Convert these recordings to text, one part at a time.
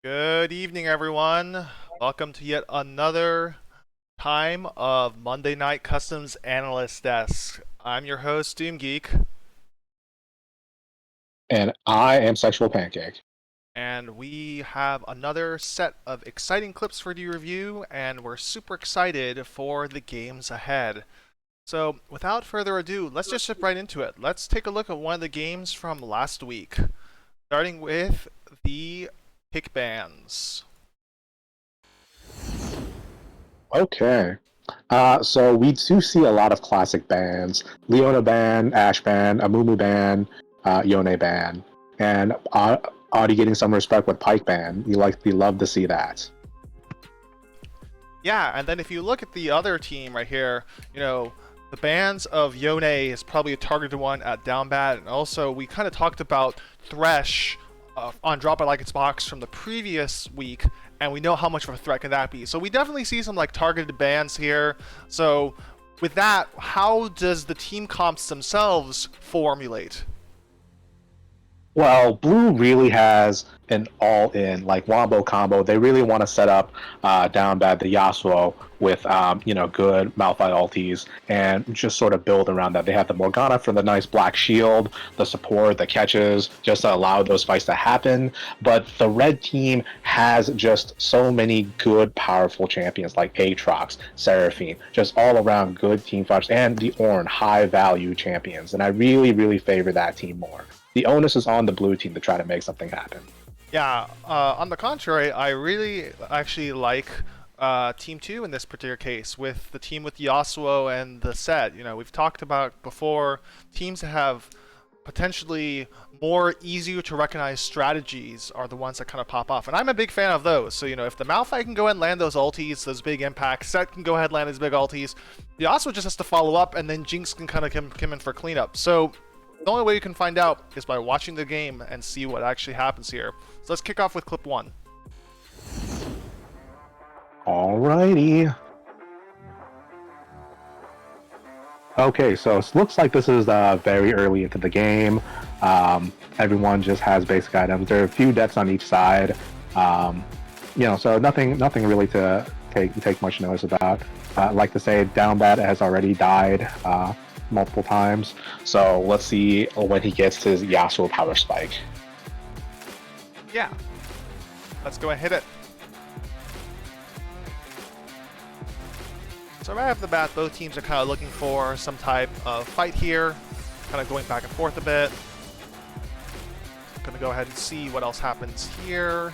Good evening, everyone. Welcome to yet another time of Monday Night Customs Analyst Desk. I'm your host, Doom Geek, And I am Sexual Pancake. and we have another set of exciting clips for you to review, and we're super excited for the games ahead. So, without further ado, let's just jump right into it. Let's take a look at one of the games from last week, starting with the pick bands. Okay. So we do see a lot of classic bands. Leona band, Ash band, Amumu band, Yone band. And Audi getting some respect with Pike band. You love to see that. Yeah, and then if you look at the other team right here, the bands of Yone is probably a targeted one at down bad, and also we kind of talked about Thresh on Drop It Like It's Box from the previous week, and we know how much of a threat can that be. So we definitely see some targeted bands here. So with that, how does the team comps themselves formulate? Well, Blue really has an all-in wombo combo. They really want to set up down bad the Yasuo with good Malphite ultis and just sort of build around that. They have the Morgana for the nice black shield, the support, the catches, just to allow those fights to happen. But the red team has just so many good, powerful champions like Aatrox, Seraphine, just all around good team fighters, and the Ornn, high-value champions. And I really, really favor that team more. The onus is on the blue team to try to make something happen. Yeah, on the contrary, I really actually like Team 2 in this particular case, with the team with Yasuo and the set. We've talked about before, teams that have potentially more easier to recognize strategies are the ones that kind of pop off. And I'm a big fan of those. So, if the Malphite can go ahead and land those ultis, those big impacts, Set can go ahead and land his big ultis, Yasuo just has to follow up, and then Jinx can kind of come in for cleanup. So the only way you can find out is by watching the game and see what actually happens here. So let's kick off with clip 1. Alrighty. Okay, so it looks like this is very early into the game. Everyone just has basic items. There are a few deaths on each side. So nothing really to take much notice about. I'd like to say down bad has already died multiple times. So let's see when he gets his Yasuo power spike. Yeah. Let's go and hit it. So right off the bat, both teams are kind of looking for some type of fight here. Kind of going back and forth a bit. Gonna go ahead and see what else happens here.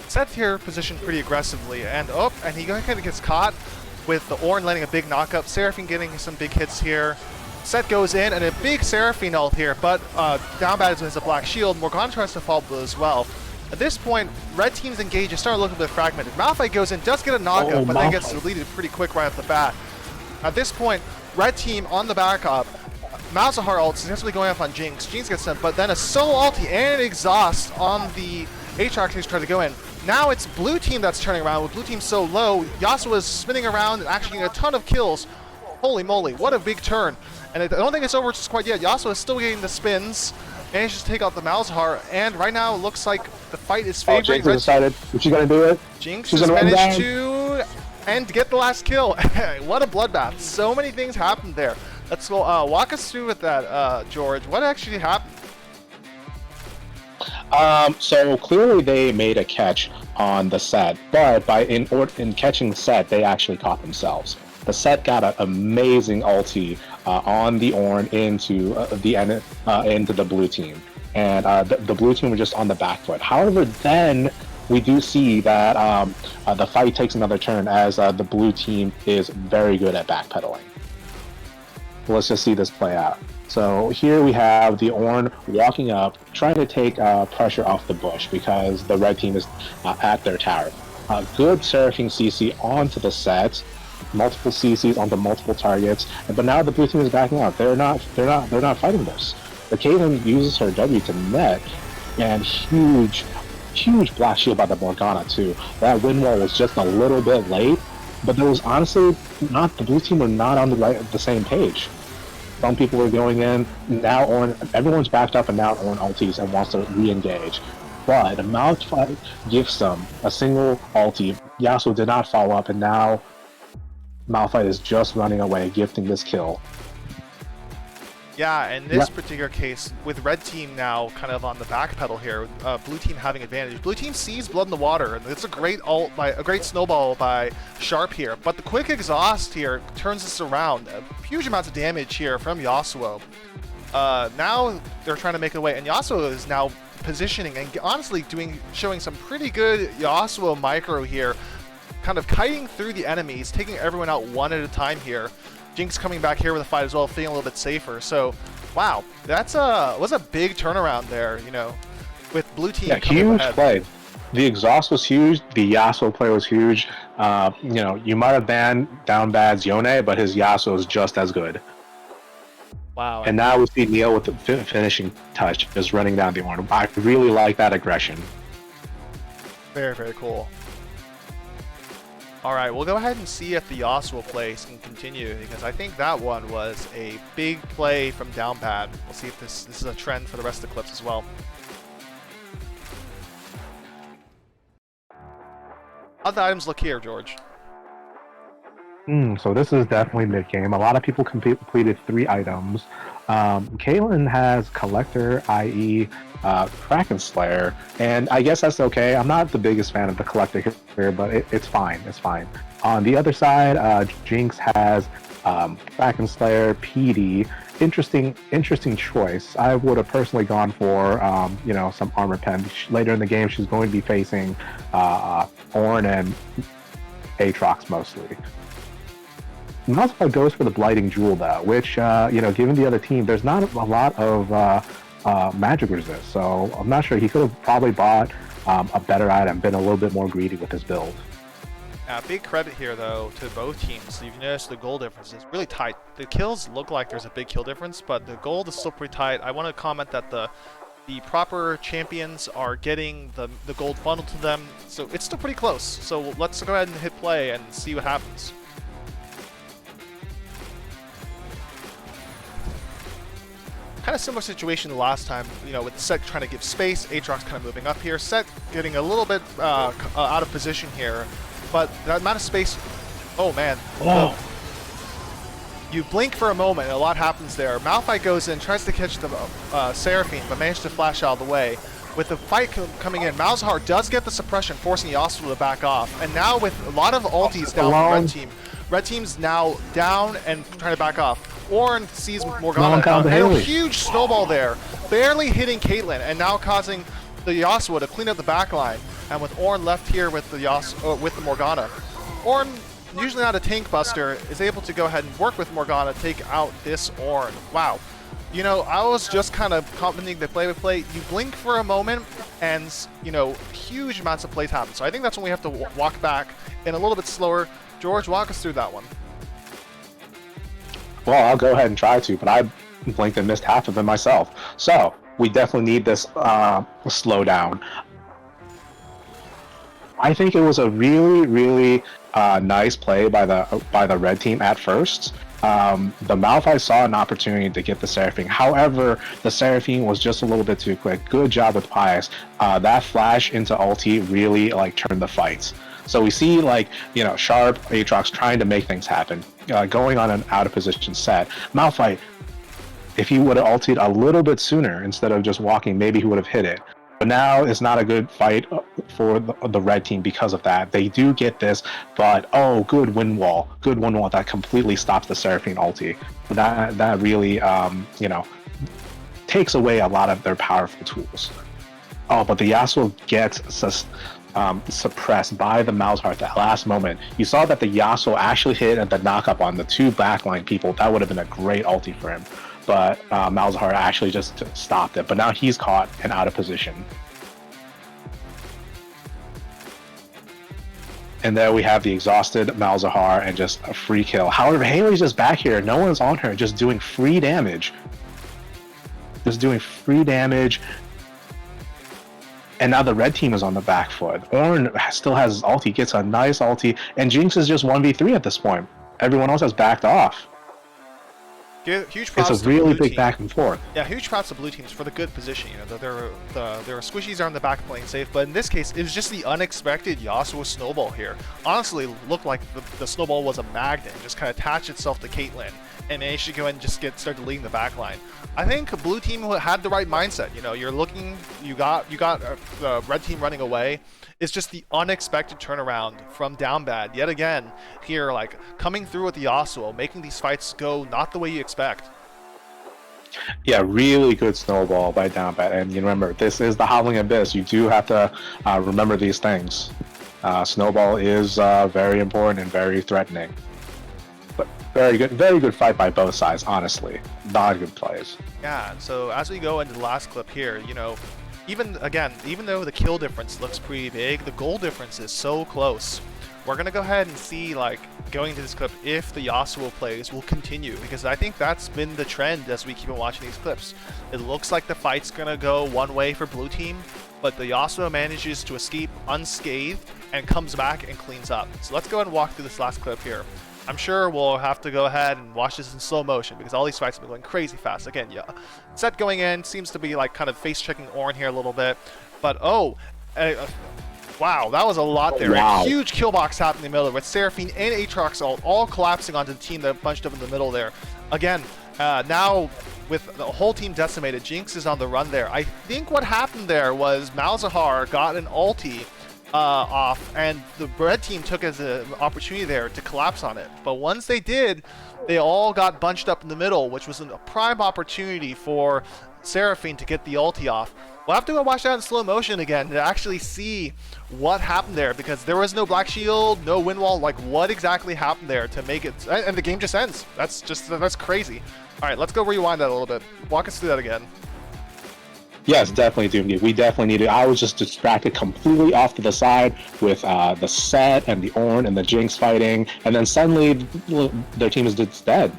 Seth here positioned pretty aggressively, and he kind of gets caught with the Ornn landing a big knockup. Seraphine getting some big hits here. Set goes in, and a big Seraphine ult here, but down bad has a black shield. Morgana tries to fall blue as well. At this point, red team's engaged is starting to look a bit fragmented. Malphite goes in, does get a knockup, but then gets deleted pretty quick right off the bat. At this point, red team on the backup. Malzahar ult successfully going off on Jinx. Jinx gets sent, but then a solo ulti and exhaust on the Aatrox who's trying to go in. Now it's blue team that's turning around. With blue team so low, Yasuo is spinning around and actually getting a ton of kills. Holy moly, what a big turn. And I don't think it's over just quite yet. Yasuo is still getting the spins. Manages to take out the Malzahar, and right now it looks like the fight is favoring Jinx has decided if she's gonna do it. Jinx has managed to get the last kill. What a bloodbath. So many things happened there. Let's go walk us through with that, George. What actually happened? So clearly they made a catch on the set, but in catching the set, they actually caught themselves. The set got an amazing ulti on the Ornn into the blue team, and the blue team were just on the back foot. However, then we do see that the fight takes another turn as the blue team is very good at backpedaling. Let's just see this play out. So here we have the Ornn walking up, trying to take pressure off the bush because the red team is at their tower. Good Seraphine CC onto the set, multiple CCs onto multiple targets, but now the blue team is backing out. They're not fighting this. The Caitlyn uses her W to net, and huge blast shield by the Morgana too. That wind wall was just a little bit late, but there was honestly not, the blue team were not on the same page. Some people were going in, now everyone's backed up and now Ornn ultis and wants to re-engage. But Malphite gifts them a single ulti. Yasuo did not follow up, and now Malphite is just running away, gifting this kill. Yeah, in this particular case, with red team now kind of on the back pedal here, blue team having advantage. Blue team sees blood in the water, and it's a great great snowball by Sharp here. But the quick exhaust here turns this around. Huge amounts of damage here from Yasuo. Now they're trying to make a way, and Yasuo is now positioning and honestly showing some pretty good Yasuo micro here, kind of kiting through the enemies, taking everyone out one at a time here. Jinx coming back here with a fight as well, feeling a little bit safer. So, wow, that's was a big turnaround there, you know, with blue team. Yeah, huge play. The exhaust was huge. The Yasuo play was huge. You know, you might have banned down bad's Yone, but his Yasuo is just as good. Wow. And now we see Neil with the finishing touch, just running down the Ornn. I really like that aggression. Very, very cool. All right, we'll go ahead and see if the Yasuo play can continue, because I think that one was a big play from down bad. We'll see if this is a trend for the rest of the clips as well. How'd the items look here, George? So this is definitely mid-game. A lot of people completed 3 items. Caitlyn has Collector, i.e. Kraken Slayer, and I guess that's okay. I'm not the biggest fan of the Collector here, but it's fine. It's fine. On the other side, Jinx has Kraken Slayer, PD. Interesting choice. I would have personally gone for you know, some Armor Pen. Later in the game, she's going to be facing Ornn and Aatrox mostly. Malphite goes for the Blighting Jewel though, which, you know, given the other team, there's not a lot of magic resist, so I'm not sure. He could have probably bought a better item, been a little bit more greedy with his build. Big credit here, though, to both teams. You've noticed the goal difference is really tight. The kills look like there's a big kill difference, but the gold is still pretty tight. I want to comment that the proper champions are getting the gold funneled to them, so it's still pretty close. So let's go ahead and hit play and see what happens. Kind of similar situation the last time, you know, with Set trying to give space, Aatrox kind of moving up here, Set getting a little bit out of position here, but that amount of space, oh man. Oh. You blink for a moment and a lot happens there. Malphite goes in, tries to catch the Seraphine, but managed to flash out of the way. With the fight coming in, Malzahar does get the suppression, forcing Yasuo to back off, and now with a lot of ultis down from Red Team's now down and trying to back off. Ornn sees Morgana and a huge snowball there, barely hitting Caitlyn, and now causing the Yasuo to clean up the backline. And with Ornn left here with the Morgana, Ornn, usually not a tank buster, is able to go ahead and work with Morgana, take out this Ornn. Wow. You know, I was just kind of commenting the play-by-play. You blink for a moment, and, you know, huge amounts of plays happen. So I think that's when we have to walk back and a little bit slower. George, walk us through that one. Well, I'll go ahead and try to, but I blinked and missed half of them myself. So we definitely need this slowdown. I think it was a really nice play by the red team at first. The Malphite saw an opportunity to get the Seraphine. However, the Seraphine was just a little bit too quick. Good job with Pius. That flash into ulti really turned the fights. So we see Sharp, Aatrox trying to make things happen, going on an out of position set. Malphite, if he would have ultied a little bit sooner instead of just walking, maybe he would have hit it. But now it's not a good fight for the red team because of that. They do get this, but good wind wall that completely stops the Seraphine ulti. That really takes away a lot of their powerful tools. But the Yasuo gets suppressed by the Malzahar at the last moment. You saw that the Yasuo actually hit the knock-up on the 2 backline people. That would have been a great ulti for him. But Malzahar actually just stopped it. But now he's caught and out of position. And then we have the exhausted Malzahar and just a free kill. However, Haley's just back here. No one's on her, just doing free damage. Just doing free damage. And now the red team is on the back foot. Ornn still has his ulti, gets a nice ulti, and Jinx is just 1v3 at this point. Everyone else has backed off. Huge props it's a to really blue big team. back and forth. Yeah, huge props to blue teams for the good position. You know, their squishies are on the back playing safe, but in this case, it was just the unexpected Yasuo snowball here. Honestly, looked like the snowball was a magnet, and just kind of attached itself to Caitlyn, and managed to go and just start leading the back line. I think blue team had the right mindset. You know, you got the red team running away. It's just the unexpected turnaround from down bad yet again here, like coming through with the Yasuo, making these fights go not the way you expect. Yeah, really good snowball by down bad. And you remember, this is the Howling Abyss. You do have to remember these things. Snowball is very important and very threatening. But very good fight by both sides, honestly. Not good plays. Yeah, so as we go into the last clip here, you know, even though the kill difference looks pretty big, the goal difference is so close. We're gonna go ahead and see, like, going into this clip, if the Yasuo plays will continue, because I think that's been the trend as we keep on watching these clips. It looks like the fight's gonna go one way for blue team, but the Yasuo manages to escape unscathed and comes back and cleans up. So let's go ahead and walk through this last clip here. I'm sure we'll have to go ahead and watch this in slow motion because all these fights have been going crazy fast. Again, yeah, Set going in seems to be like kind of face checking Ornn here a little bit, but wow, that was a lot there. Wow. A huge kill box happening in the middle with Seraphine and Aatrox all collapsing onto the team that bunched up in the middle there. Again, now with the whole team decimated, Jinx is on the run there. I think what happened there was Malzahar got an ulti off, and the red team took as an opportunity there to collapse on it. But once they did, they all got bunched up in the middle, which was a prime opportunity for Seraphine to get the ulti off. We'll have to go watch that in slow motion again to actually see what happened there, because there was no Black Shield, no wind wall. Like, what exactly happened there to make it, and the game just ends. That's crazy. All right, let's go rewind that a little bit. Walk us through that again. Yes, definitely do. We definitely need it. I was just distracted completely off to the side with the Set and the Ornn and the Jinx fighting, and then suddenly their team is just dead.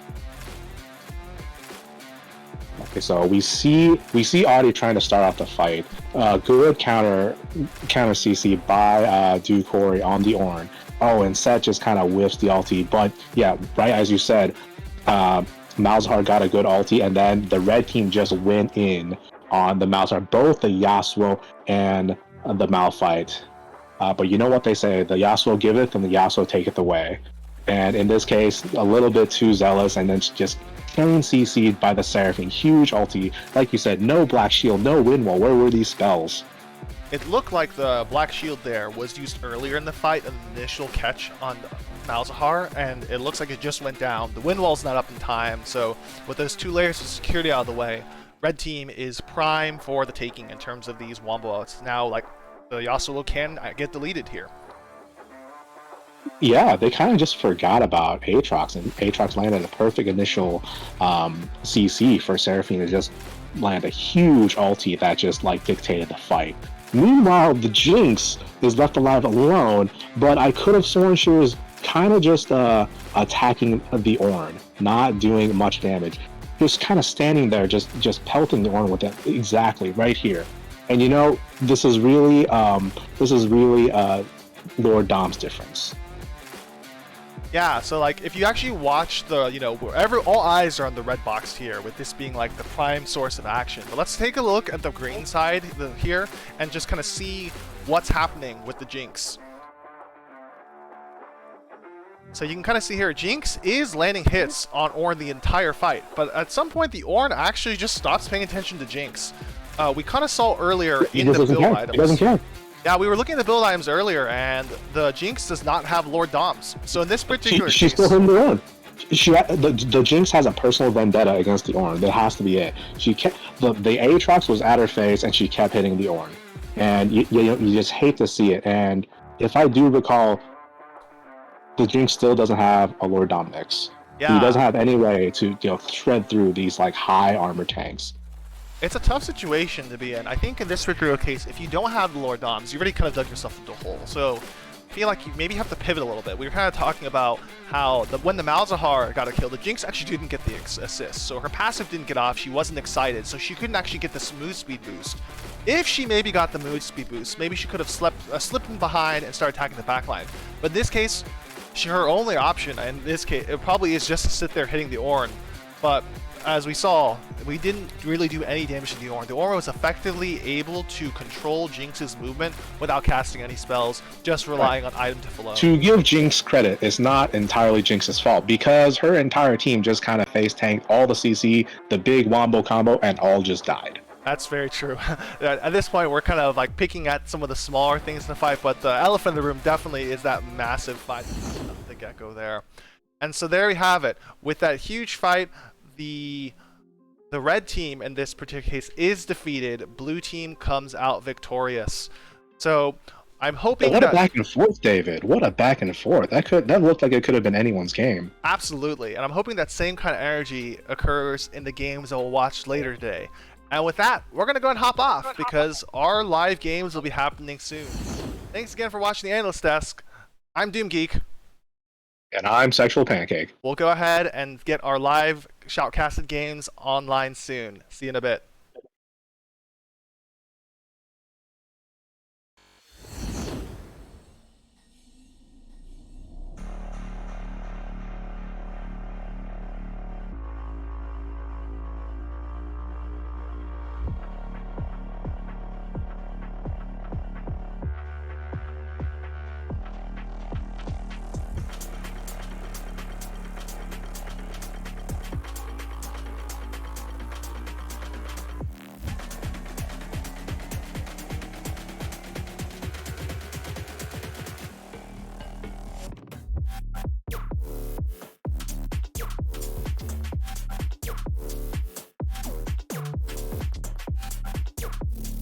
Okay, so we see Audie trying to start off the fight. Good counter CC by Corey on the Ornn. Oh, and Set just kind of whiffs the ulti, but yeah, right as you said, Malzahar got a good ulti, and then the red team just went in on the Malzahar, both the Yasuo and the Malphite. But you know what they say, the Yasuo giveth and the Yasuo taketh away. And in this case, a little bit too zealous, and then just clean CC'd by the Seraphine. Huge ulti. Like you said, no Black Shield, no wind wall. Where were these spells? It looked like the Black Shield there was used earlier in the fight, an initial catch on Malzahar, and it looks like it just went down. The wind wall's not up in time, so with those two layers of security out of the way, red team is prime for the taking in terms of these wombo outs. Now, like, the Yasuo can get deleted here. Yeah, they kind of just forgot about Aatrox, and Aatrox landed a perfect initial CC for Seraphine to just land a huge ulti that just like dictated the fight. Meanwhile, the Jinx is left alive alone, but I could have sworn she was kind of just attacking the Ornn, not doing much damage. Just kind of standing there, just pelting the Ornn with it exactly right here. And you know, this is really Lord Dom's difference. Yeah, so like if you actually watch the, you know, all eyes are on the red box here, with this being like the prime source of action. But let's take a look at the green side here and just kind of see what's happening with the Jinx. So you can kind of see here, Jinx is landing hits on Ornn the entire fight, but at some point the Ornn actually just stops paying attention to Jinx. We kind of saw earlier in the build items. He doesn't care. Yeah, we were looking at the build items earlier, and the Jinx does not have Lord Doms. So in this particular case, she's still hitting the Ornn. The Jinx has a personal vendetta against the Ornn. That has to be it. She kept the Aatrox was at her face, and she kept hitting the Ornn, and you just hate to see it. And if I do recall, the Jinx still doesn't have a Lord Dom mix. Yeah. He doesn't have any way to thread through these like high armor tanks. It's a tough situation to be in. I think in this particular case, if you don't have the Lord Doms, you already kind of dug yourself into a hole. So feel like you maybe have to pivot a little bit. We were kind of talking about how when the Malzahar got a kill, the Jinx actually didn't get the assist. So her passive didn't get off. She wasn't excited. So she couldn't actually get the move speed boost. If she maybe got the move speed boost, maybe she could have slipped in behind and started attacking the backline. But in this case, her only option, in this case, it probably is just to sit there hitting the Ornn. But as we saw, we didn't really do any damage to the Ornn. The Ornn was effectively able to control Jinx's movement without casting any spells, just relying on item diff alone. To give Jinx credit, it's not entirely Jinx's fault because her entire team just kind of face tanked all the CC, the big wombo combo, and all just died. That's very true. At this point, we're kind of like picking at some of the smaller things in the fight, but the elephant in the room definitely is that massive fight, the Gecko there. And so there we have it. With that huge fight, the red team in this particular case is defeated. Blue team comes out victorious. So I'm hoping what a back and forth, David. What a back and forth. That looked like it could have been anyone's game. Absolutely. And I'm hoping that same kind of energy occurs in the games that we'll watch later today. And with that, we're going to go and hop off because our live games will be happening soon. Thanks again for watching the Analyst Desk. I'm Doom Geek. And I'm Sexual Pancake. We'll go ahead and get our live shoutcasted games online soon. See you in a bit.